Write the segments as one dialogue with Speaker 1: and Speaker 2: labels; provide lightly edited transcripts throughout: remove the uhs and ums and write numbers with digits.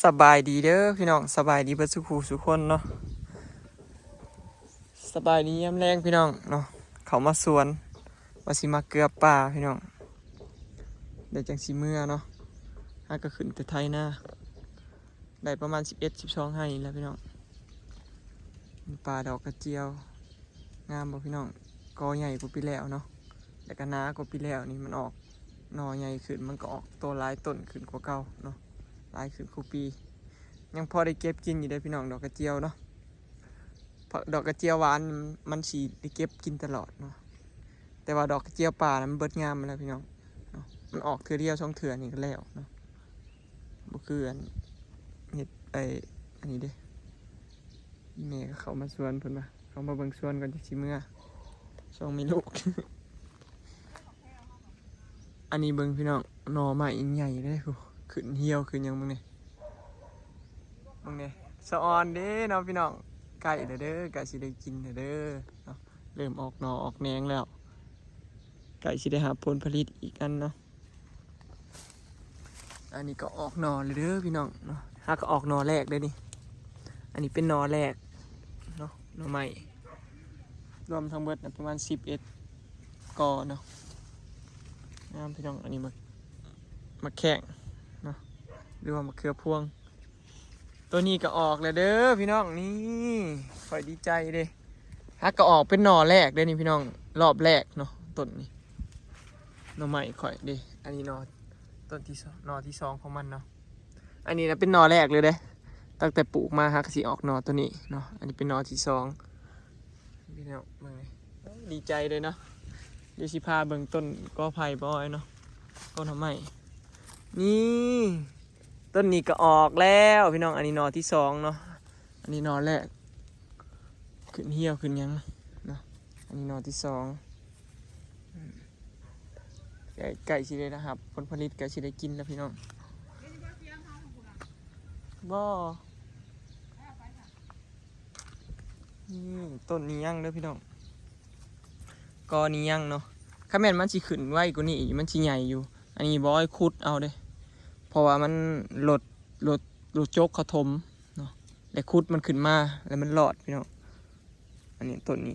Speaker 1: สบายดีเด้อพี่น้องสบายดีเบิดสุขสุขคนเนาะสบายดียามแรงพี่น้องเนาะเขามาสวนว่าสิมาเกลือป่าพี่น้องได้จังสิเมื่อเนาะหาก็ขึ้นแต่ไทยหน้าได้ประมาณ11-12ให้แล้วพี่น้องป่าดอกกระเจียวงามบ่พี่น้องกอใหญ่กว่าปีแล้วเนาะแต่ก็หนากว่าปีแล้วนี่มันออกหน่อใหญ่ขึ้นมันก็ออกตัวหลายต้นขึ้นกว่าเก่าเนาะหลายขึ้นคู่ปียังพอได้เก็บกินอยู่ได้พี่น้องดอกกระเจียวเนาะดอกกระเจียวหวานมันสีได้เก็บกินตลอดเนาะแต่ว่าดอกกระเจียวป่ามันเบิดงามมาแล้วพี่น้องเนาะมันออกเทื่อเดียว2เทื่อนี่ก็แล้วเนาะบ่คืออันเฮ็ดอันนี้เด้แม่ก็เข้ามาสวนเพิ่นว่าเขามาเบิ่งสวนก่อนจักสิเมื่อช่วงมีลูก อันนี้เบิ่งพี่น้องหน่อไม้ใหญ่เลยโหขึ้นเหี่ยวขึ้นหยังมึงเนี่ยมึงเนี่ยสะออนเด้เนาะพี่น้องไก่เด้อไก่สิได้กินเด้อเนาะเริ่มออกหน่อออกแหนงแล้วไก่สิได้หาผลผลิตอีกอันเนาะอันนี้ก็ออกหน่อเลยเด้อพี่น้องเนาะถ้าก็ออกหน่อแรกเลยนี่อันนี้เป็นหน่อแรกเนาะหน่อใหม่รวมทั้งเบิดนะประมาณ11กอเนาะงามพี่น้องอันนี้มาแข่งเนาะหรือว่ามะเขือพวงตัวนี้ก็ออกแล้วเด้อพี่น้องนี่ค่อยดีใจเด้ฮักก็ออกเป็นหน่อแรกเด้นี่พี่น้องรอบแรกเนาะต้นนี้หน่อใหม่ค่อยเด้อันนี้หน่อต้นที่หน่อที่2ของมันเนาะอันนี้นะเป็นหน่อแรกเลยเด้ตั้งแต่ปลูกมาฮักสิออกหน่อตัวนี้เนาะอันนี้เป็นหน่อที่2พี่น้องมาดีใจเลยเนาะเดี๋ยวสิพาเบิ่งต้นกอไผ่บอยเนาะต้นทำไมนี่ต้นนี้ก็ออกแล้วพี่น้องอันนี้หน่อที่2เนาะอันนี้หน่อแรกขึ้นเหี่ยวขึ้นยังเนาะอันนี้หน่อที่2ไก่สิได้นะครับผลผลิตไก่สิได้กินแล้วพี่น้องบ่นี่ต้นนี้ยังเด้อพี่น้องกอนี้ยังเนาะข้าแม่นมันสิขึ้นไว้กว่านี้อีกมันสิใหญ่อยู่อันนี้บอยขุดเอาเด้เพราะว่ามันหลดโจกเขาถมเนาะแล้วขุดมันขึ้นมาแล้วมันหลอดพี่น้องอันนี้ต้นนี้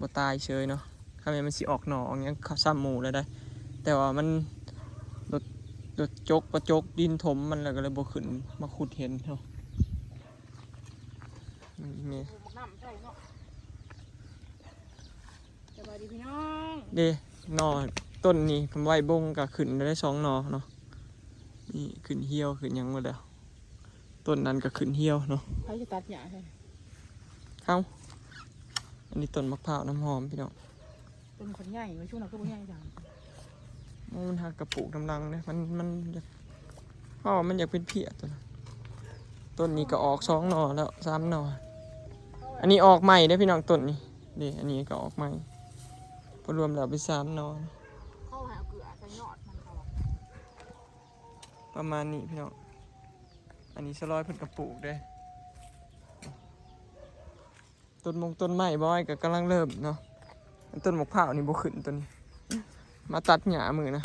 Speaker 1: บ่ตายเฉยเนาะข้าแม่นมันสิออกหน่ออย่างเงี้ยเขาซ้ำหมู่แล้วได้แต่ว่ามันหลดโจกประโจกดินถมมันแล้วก็เลยบ่ขึ้นมาขุดเห็นเนาะนี่
Speaker 2: สบายดีพี่น้อง
Speaker 1: เด้หน่อต้นนี้ผมไว้บงก็ขึ้นได้2หน่อเนาะนี่ขึ้นเหี่ยวขึ้นยังหมดแล้วต้นนั้นก็ขึ้นเหี่ยวเนาะ
Speaker 2: เขาจะตัดหญ้าใช่
Speaker 1: เอ้าอันนี้ต้นมะพร้าวน้ำหอมพี่น้อง
Speaker 2: ต้นคนใหญ่ไว้ช่วงนั้นก็ไม่ใหญ่จัง
Speaker 1: มันหักกระปุกกำลังเนี่ยมันอยากมันอยากเป็นเพี้ยตัวนั้นต้นนี้ก็ออก2หน่อแล้ว3หน่ออันนี้ออกใหม่ได้พี่น้องต้นนี้นี่อันนี้ก็ออกใหม่พอรวมแล้วเป็น3หน่อ
Speaker 2: เข้าหาเกลือใส่ยอดมันเขา
Speaker 1: ประมาณนี้พี่น้องอันนี้สลอยเพิ่นกระปุกเด้ต้นไม้บอยก็กำลังเริ่มเนาะต้นมะพร้าวนี่บ่ขึ้นต้นนี้มาตัดหญ้ามือนะ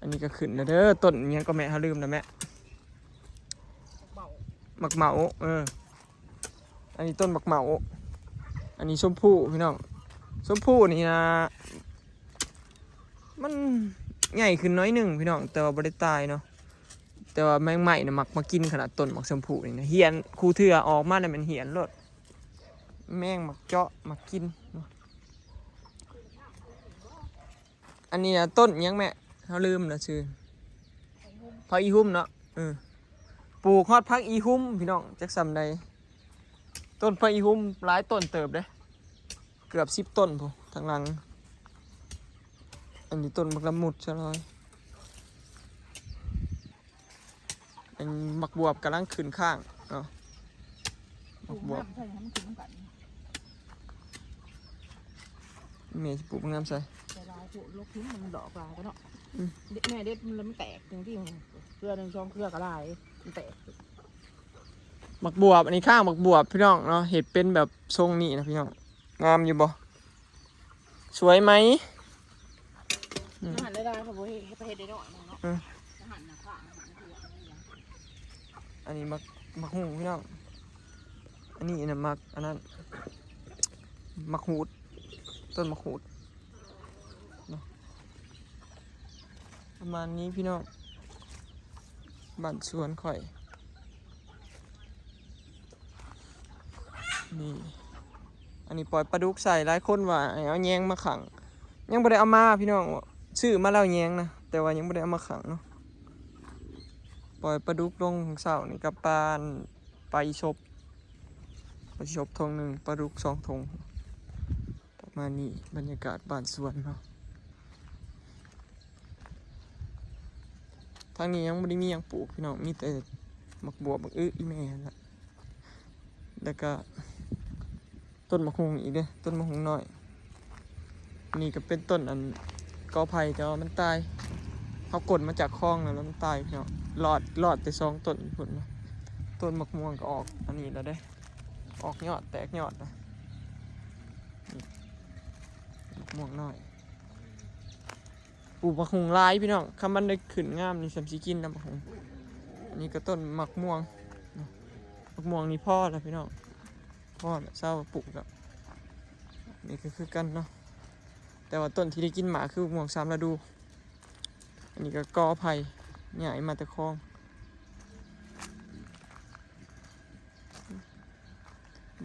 Speaker 1: อันนี้ก็ขึ้นแล้วเด้อต้นนี้ก็แม่เฮาลืมแล้วแม่มักเหมาอันนี้ต้นมักเหมาอันนี้ชมพู่พี่น้องชมพู่นี่นะมันใหญ่ขึ้นน้อยหนึ่งพี่น้องแต่ว่าบ่ได้ตายเนาะแต่ว่าแมงไหม้น่ะมักมากินขนาดต้นมักชมพู่นี่นะเหียนคูเถื่อออกมาเนี่ยมันเหียนโลดแมงมักเจาะมักกินอันนี้นะต้นยังแม่เขาลืมนะชื่อพักอีหุ่มเนาะปลูกฮอดพักอีหุ่มพี่น้องจักซำใดต้นพักอีหุ่มหลายต้นเติบเด้เกือบ10ต้นพุ่นทางหลังอันนี้ต้นมักละมุดซะเลยอันมักบวบกำลังขึ้นข้างเนาะมักบวบเมย์ปลูกงามใส่
Speaker 2: แต่ลายผูกลกทิ้งมันดอกลายก็เนาะแม่เด็ดมันแล้วมันแตกอย่างที่เครือ1 2เครือกระลายมันแตก
Speaker 1: มักบวบอันนี้ข้างมักบวบพี่น้องเนาะเห็ดเป็นแบบทรงนี้นะพี่น้องงามอยู่บ่สวยไหม
Speaker 2: อาหารได้เขาบอกให้ไปเห็ดได้หน่อยเนาะอาหารหนักข้างอาหารเถื่อน
Speaker 1: อันนี้มักหุงพี่น้องอันนี้นะมักอันนั้นมักหูดต้นมักหูดเนาะประมาณนี้พี่น้องบ้านสวนข่อยนี่อันนี้ปล่อยปลาดุกใส่หลายคนว่าเอาแยงมาขังยังไม่ได้เอามาพี่น้องซื้อมาแล้วแยงนะแต่ว่ายังไม่ได้เอามาขังเนาะปล่อยปลาดุกลงของเสานี่กับปลาไปชบทงหนึ่งปลาดุก2 ทงประมาณนี้บรรยากาศบ้านสวนเนาะทางนี้ยังไม่ได้มีหยังปลูกพี่น้องมีแต่หมักบัวหมักอีแม่ละแล้วก็ต้นมะฮุงอีกเด้อต้นมะฮุงน้อยนี่ก็เป็นต้นอันกอไผ่แต่ว่ามันตายเขากดมาจากคลองแล้วมันตายพี่น้องหลอดแต่2 ต้นผลต้นมะม่วงก็ออกอันนี้แล้วได้ออกยอดแตกยอดนะมะม่วงน้อยปลูกมะฮุงลายพี่น้องคำมันได้ขึ้นงามนี่สำสีกินนะมะฮุงอันนี้ก็ต้นมะม่วงนี่พ่อแล้วพี่น้องพ่อเศร้าปลูกกับนี่ก็คือกันเนาะแต่ว่าต้นที่ได้กินหมาคือมะม่วง3 ฤดูอันนี้ก็กอไผ่ใหญ่มาแต่คลอง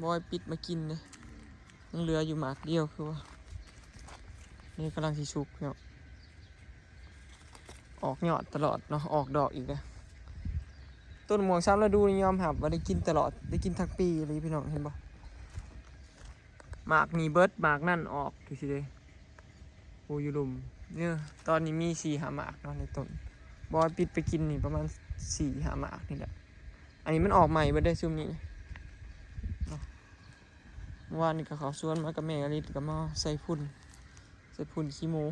Speaker 1: บอยปิดมากินเลยยังเหลืออยู่หมากเดียวคือว่านี่กำลังสิชุกเนาะออกยอดตลอดเนาะออกดอกอีกเลยต้นม่วง3 ฤดูนี่ยอมหับว่าได้กินตลอดได้กินทั้งปีเลยพี่น้องเห็นบ่หมากนี่เบิดหมากนั่นออกดูสิเด้โอ้ยลุมเนี่ยตอนนี้มี4-5 หมากเนาะในต้นบอยปิดไปกินนี่ประมาณ4-5 หมากนี่แหละอันนี้มันออกใหม่เบิดได้ซุ่มนี้เมื่อวานนี่ก็เขาสวนมากับแม่อลิศก็มาใส่พุ่นขี้หมู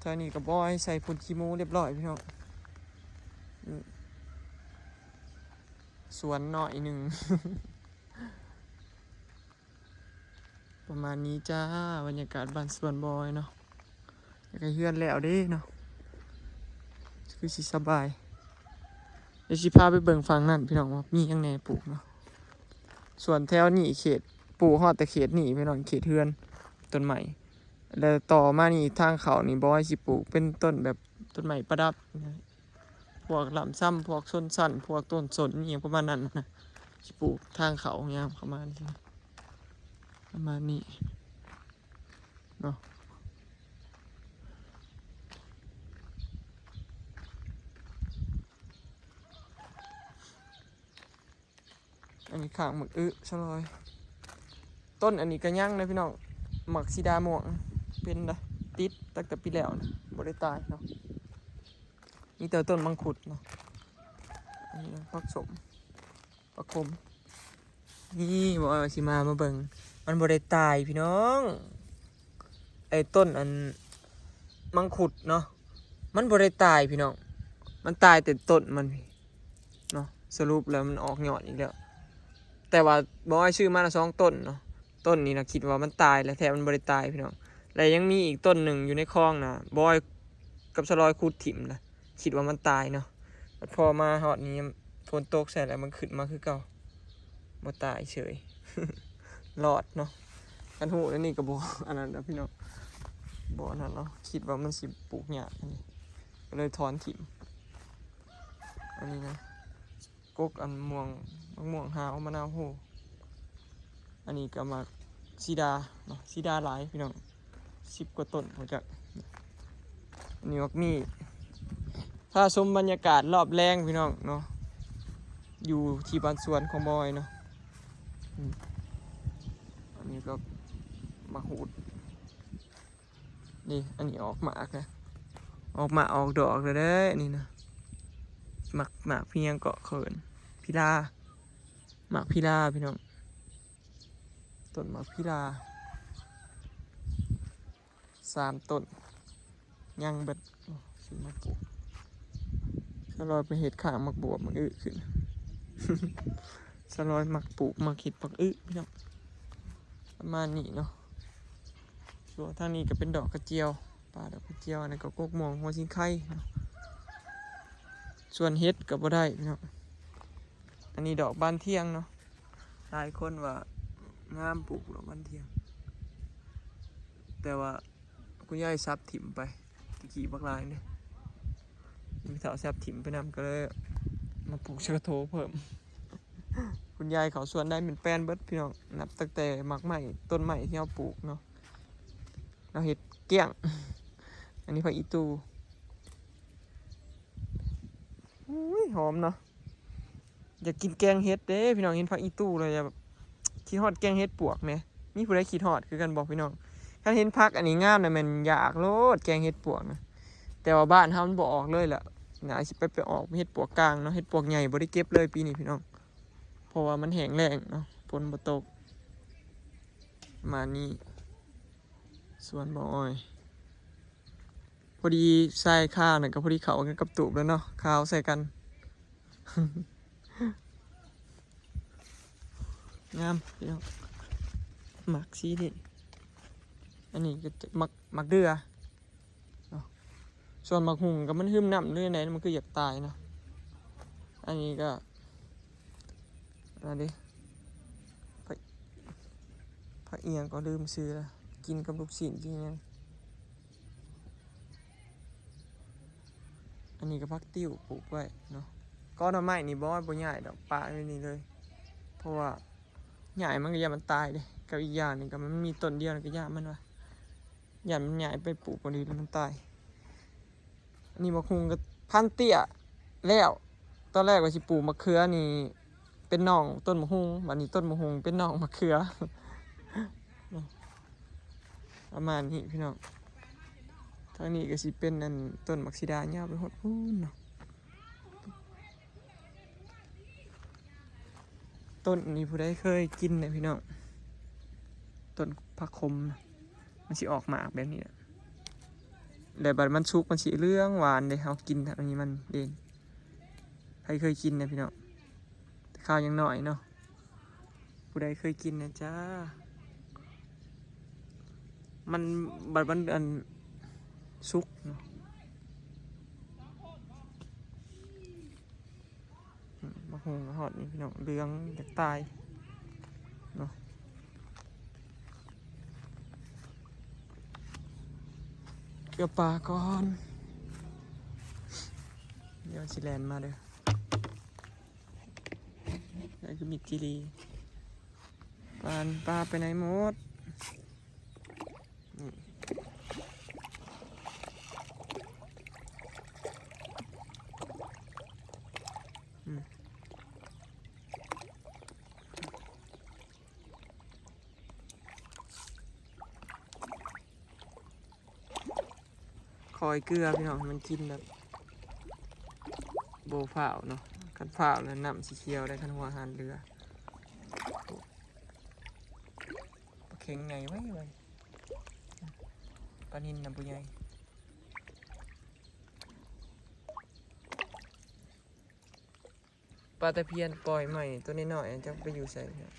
Speaker 1: ตอนนี้ก็บอยใส่พุ่นขี้หมูเรียบร้อยพี่น้องสวนหน่อยหนึ่ง ประมาณนี้จ้าบรรยากาศบ้านสวนบอยเนาะอยากให้เฮือนแล้วเด้เนาะคือสิสบายเดี๋ยวสิพาไปเบิ่งฟังนั่นพี่น้องว่ามียังไงปลูกเนาะส่วนแถวนี้เขตปลูกฮอดแต่เขตนี่พี่น้องเขตเฮือนต้นใหม่แล้วต่อมานี่ทางเขานี่บอยสิปลูกเป็นต้นแบบต้นใหม่ประดับพวกลำซ้ำพวกส้นสั้นพวกต้นสนอย่างประมาณนั้นนะสิปลูกทางเขายามประมาณนี้เนาะอันนี้ข้างหมึกชะลอยต้นอันนี้ก็ยั่งเลยพี่น้องหมักสีดาม่วงเป็นนะติดตั้งแต่ปีแล้วนะบ่ได้ตายเนาะนี่แต่ต้นมังคุดเนาะอันนี้ผักสมผักขมนี่บอกว่าสิมาเบิ่งมันบ่ได้ตายพี่น้องไอ้ต้นอันมังคุดเนาะมันบ่ได้ตายพี่น้องมันตายแต่ต้นมันเนาะสรุปแล้วมันออกยอดอีกแล้วแต่ว่าบอกว่าชื่อมาละ2 ต้นเนาะต้นนี้นะคิดว่ามันตายแล้วแถมมันบ่ได้ตายพี่น้องแล้วยังมีอีกต้นหนึ่งอยู่ในคลองนะบอยกับสลอยคูดถิ่มนะคิดว่ามันตายเนาะพอมาหอดนี้ฝนตกใส่แล้วมันขึ้นมาคือเก่าบ่ตายเฉย รอดเนาะกันหูแล้วนี่ก็บ่อันนั้นนะพี่น้องบ่นั่นเนาะคิดว่ามันสิปลูกหญ้าอันนี้ก็เลยถอนถิ่มอันนี้นะกกอันม่วงหาวมะนาวโหอันนี้ก็มาซีดาเนาะซีดาหลายพี่น้อง10 กว่าต้นผมจะอันนี้มีถ้าชมบรรยากาศรอบแรงพี่น้องเนาะอยู่ที่บ้านสวนของบอยเนาะอันนี้ก็มาหูดนี่อันนี้ออกหมากนะออกดอกเลยเด้อนี่นะหมากเพียงเกาะเขินพิลาหมากพิลาพี่น้องต้นหมากพิลา3 ต้นยังเบิดสิมาปลูกสลอยไปเห็ดข้างมักบวบมักขึ้น สลอยมักปลูกมักเห็ดมักพี่น้องประมาณนี้เนาะส่วนทางนี้ก็เป็นดอกกระเจียวป่าดอกกระเจียวอันนี้ก็กกม่วงหัวชิงไข่เนาะ ส่วนเฮ็ดก็บ่ได้พี่น้องอันนี้ดอกบานเที่ยงเนาะหลายคนว่างามปลูกดอกบานเที่ยงแต่ว่าคุณยายซับถิ่มไปตะกี้บักลายเนี่ยมีเถาซับถิ่มไปนำก็เลยมาปลูกเชื้อโทเพิ่ม คุณยายเขาสวนได้เป็นแปลนเบิดพี่น้องนับตั้งแต่หมักใหม่ต้นใหม่ที่เราปลูกเนาะเราเห็ดเกี้ยง อันนี้ผักอีตูอุ้ยหอมเนาะอยากกินแกงเห็ดเด้พี่น้องเห็นผักอีตูเลยแบบคิดฮอดแกงเห็ดปวกไหมมีผู้ใดคิดฮอดคือกันบอกพี่น้องถ้าเห็นผักอันนี้งามนะมันอยากโลดแกงเห็ดปวกนะแต่ว่าบ้านเฮามันบ่ออกเลยล่ะน่าสิไปออกเห็ดปวกกลางเนาะเห็ดปวกใหญ่บ่ได้เก็บเลยปีนี้พี่น้องเพราะว่ามันแห้งแล้งเนาะฝนบ่ตกมานี่สวนบ่ออ้อยพอดีใส่ข้าวน่ะก็พอดีเข้ากันกับตูบแล้วเนาะข้าวใส่กัน งามพี่น้องหมักสีนี่อันนี้ก็จะหมักเดือเนาะส่วนหมักหุงก็มันหึมน้ำเรื่อยไหนมันคืออยากตายเนาะอันนี้ก็อะไรดิผักเอียงก็ลืมซื้อละกินกับลูกชิ้นกินยังอันนี้ก็ผักติ้วปลูกไว้เนาะก้อนไม้นี่บ่ใหญ่ดอกปลาไม่นี่เลยเพราะว่าใหญ่มันก็ยามันตายเลยกับอีกอย่างหนึ่งก็มันมีต้นเดียวก็ยามันว่ะยามันใหญ่ไปปลูกพอดีแล้วมันตายอันนี้มะฮุงก็พันเตี้ยแล้วตอนแรกว่าสิปลูกมะเขือนี่เป็นน่องต้นมะฮุงวันนี้ต้นมะฮุงเป็นน่องมะเขือ ประมาณนี้พี่น้องทางนี้ก็สิเป็นนั่นต้นมักซิดาเงาไปหดพูนเนาะต้นนี้ผู้ใดเคยกินนะพี่น้องต้นผักขมนะมันสิออกหมากแบบนี้นะแต่บัดมันสุกมันสิเรื่องหวานเลยเอากินอันนี้มันเด่นใครเคยกินนะพี่น้องแต่ข้าวยังหน่อยเนาะผู้ใดเคยกินนะจ้ามันบัดมันอันสุกเนาะมะฮุงหอดนี่พี่น้องเรื่องจะตายเนาะเกี่ยวปลาก่อนเดี๋ยวสิแลนมาเด้อนี่คือมิดจิรีปลาไปไหนหมดนี่คอยเกลือพี่น้องมันกินแบบโบฝ่าวเนาะคันฝ่าวแล้วน้ำสีเขียวได้คันหัวอาหารเรือปลาเค็งไงไว้ปลานินน้ำปุยใหญ่ปลาตะเพียนปล่อยใหม่ตัวนี้หน่อยจะไปอยู่ใส่เนี่ย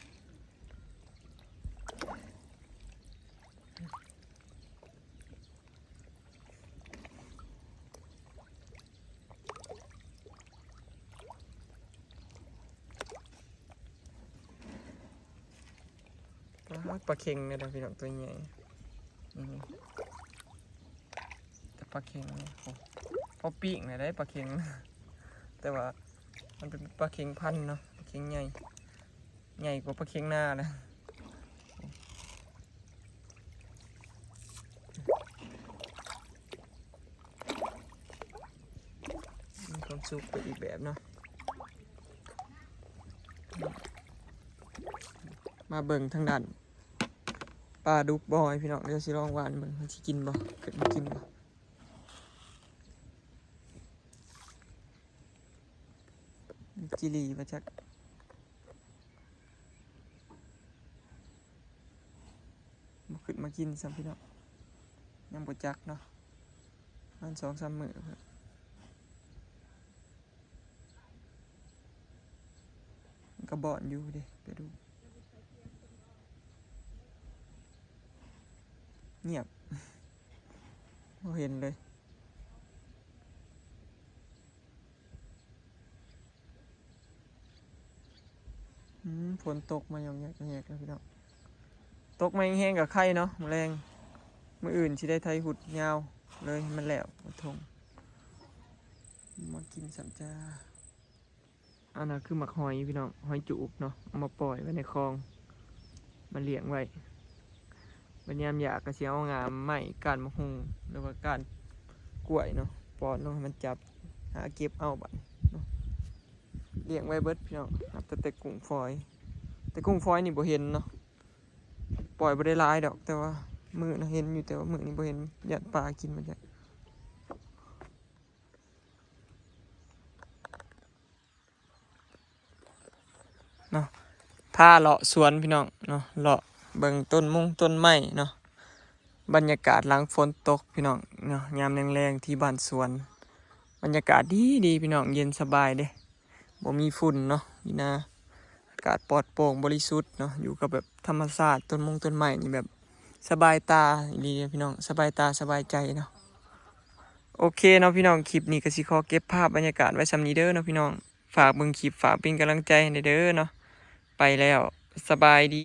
Speaker 1: ปลาเค็งเนี่ยนะพี่น้องตัวใหญ่แต่ปลาเค็งเนี่ยพอปีกเนี่ยได้ปลาเค็งแต่ว่ามันเป็นปลาเค็งพันธุ์เนาะปลาเค็งใหญ่กว่าปลาเค็งหน้าเลยมีความสุขไปอีกแบบเนาะมาเบิ่งทางด้านปลาดุกบอยพี่น้องเดี๋ยวสิลองหวานเบิ่งมันสิกินบ่เกิดมันกินบ่จิรีมาจากมาขึ้นมากินซ้ำพี่น้องยังบ่จักเนาะมัน2-3 มื้อมันก็บ่อนอยู่เด้ไปดูเงียบเราเห็นเลย ฝนตกมาอย่างเงี้ยแหกแล้วพี่น้องตกมาแห้งๆกับไข่เนาะแมลงมื้ออื่นสิได้ไทยหุดยาวเลยให้มันแล้วมาทงมากินสัมจ้าอันนั้นคือหมักหอยพี่น้องหอยจุกเนาะเอามาปล่อยไว้ในคลองมาเลี้ยงไว้บัดยามอยากก็สิเอางามไม้ก้านมะฮุงหรือว่าก้านกล้วยเนาะปอนเนาะให้มันจับหาเก็บเอาบัดเนาะเลี้ยงไว้เบิดพี่น้องนับแต่กุ้งฝอยแต่กุ้งฝอยนี่บ่เห็นเนาะปล่อยบ่ได้หลายดอกแต่ว่ามื้อน่ะเห็นอยู่แต่ว่ามื้อนี้บ่เห็นยัดปลากินมันจ้ะเนาะพาเลาะสวนพี่น้องเนาะเลาะเบิ่งต้นต้นไม้เนาะบรรยากาศหลังฝนตกพี่น้องเนาะยามแรงๆที่บ้านสวนบรรยากาศดีพี่น้องเย็นสบายเด้บ่มีฝุ่นเนาะนี่นะอากาศปลอดโปร่งบริสุทธิ์เนาะอยู่กับแบบธรรมชาติต้นไม้นี่แบบสบายตาดีพี่น้องสบายตาสบายใจเนาะโอเคเนาะพี่น้องคลิปนี้ก็สิขอเก็บภาพบรรยากาศไว้สำนี้เด้อเนาะพี่น้องฝากเบิ่งคลิปฝากเป็นกำลังใจให้เด้อเนาะไปแล้วสบายดี